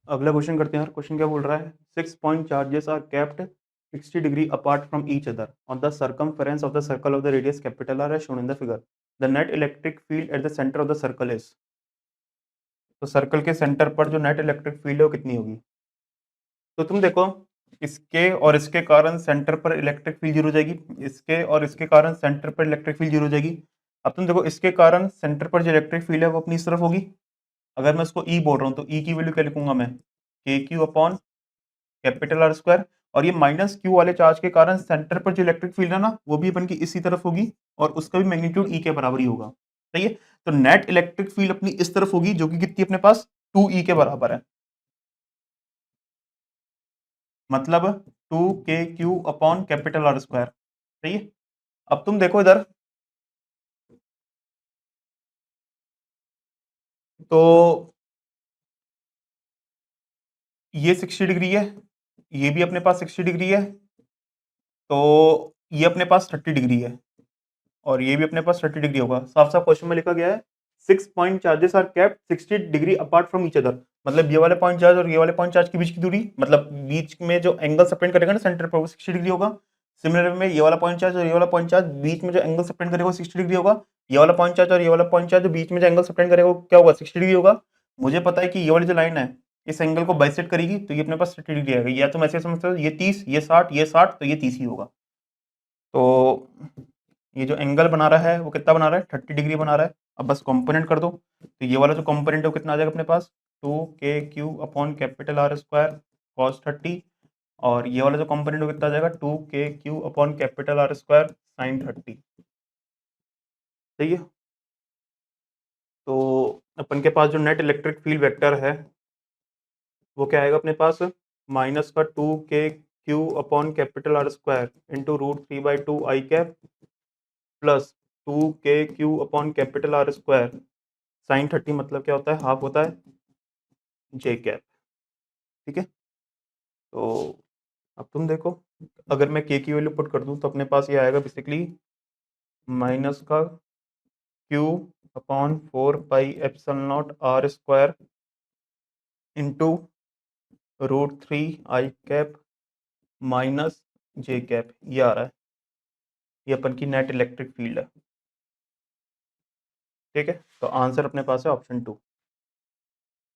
अगला क्वेश्चन करते हैं यार। क्वेश्चन क्या बोल रहा है, 6 point charges are kept 60 degree apart from each other on the circumference of the circle of the radius capital R as shown in the figure. The net electric field at the centre of the circle is. तो circle के centre पर जो net electric field है वो कितनी होगी। तो तुम देखो, इसके और इसके कारण सेंटर पर इलेक्ट्रिक फील्ड जीरो हो जाएगी, इसके और इसके कारण सेंटर पर इलेक्ट्रिक फील्ड जीरो हो जाएगी। अब तुम देखो, इसके कारण सेंटर पर जो इलेक्ट्रिक फील्ड है वो अपनी इस तरफ होगी। अगर मैं इसको ई बोल रहा हूँ तो ई की वैल्यू क्या लिखूंगा मैं, के Q upon capital R square. और ये माइनस क्यू वाले चार्ज के कारण सेंटर पर जो इलेक्ट्रिक फील्ड है ना वो भी अपन की इसी तरफ होगी और उसका भी मैग्नीट्यूड ई के बराबर ही होगा। सही है। तो नेट इलेक्ट्रिक फील्ड अपनी इस तरफ होगी जो कि कितनी अपने पास 2 ई के बराबर है, मतलब 2 k Q upon capital R square. सही है। अब तुम देखो इधर, तो ये 60 डिग्री है, ये भी अपने पास 60 डिग्री है, तो ये अपने पास 30 डिग्री है और ये भी अपने पास 30 डिग्री होगा। साफ साफ क्वेश्चन में लिखा गया है 6 point charges are kept 60 degree apart from each other. मतलब ये वाले पॉइंट चार्ज और ये वाले पॉइंट चार्ज के बीच की दूरी, मतलब बीच में जो एंगल सेपरेट करेगा ना सेंटर पर वो 60 डिग्री होगा। सिमिलर में ये वाला पॉइंट चार्ज और ये वाला पॉइंट चार्ज बीच में जो एंगल सेपरेट करेगा वो 60 डिग्री होगा। ये वाला पॉइंट चार्ज और ये वाला पॉइंट चार्ज जो बीच में जो एंगल सेपरेट करेगा वो क्या होगा, 60 डिग्री होगा। मुझे पता है कि ये वाली जो लाइन है इस एंगल को बाइसेक्ट करेगी तो ये अपने पास 30 डिग्री आएगा। या तुम ऐसे समझते हो ये 30, ये 60, ये 60, तो ये 30 ही होगा। तो ये जो एंगल बना रहा है वो कितना बना रहा है, 30 डिग्री बना रहा है। अब बस कंपोनेंट कर दो, तो ये वाला जो कंपोनेंट है वो कितना आ जाएगा अपने पास, 2 k Q upon capital R square cos 30। और ये वाला जो कंपोनेंट वो कितना आ जाएगा, 2 k Q upon capital R square sine 30। सही है। तो अपन के पास जो नेट इलेक्ट्रिक फील्ड वेक्टर है वो क्या आएगा अपने पास, माइनस का 2 k Q upon capital R square into √3/2 I cap plus 2 k Q upon capital R square sine 30, मतलब क्या होता है, हाफ होता है जे कैप। ठीक है। तो अब तुम देखो, अगर मैं के की वैल्यू पुट कर दूं तो अपने पास ये आएगा बेसिकली माइनस का q upon 4 pi epsilon naught r square into √3 I cap minus J cap, ये आ रहा है। ये अपन की नेट इलेक्ट्रिक फील्ड है। ठीक है। तो आंसर अपने पास है ऑप्शन 2।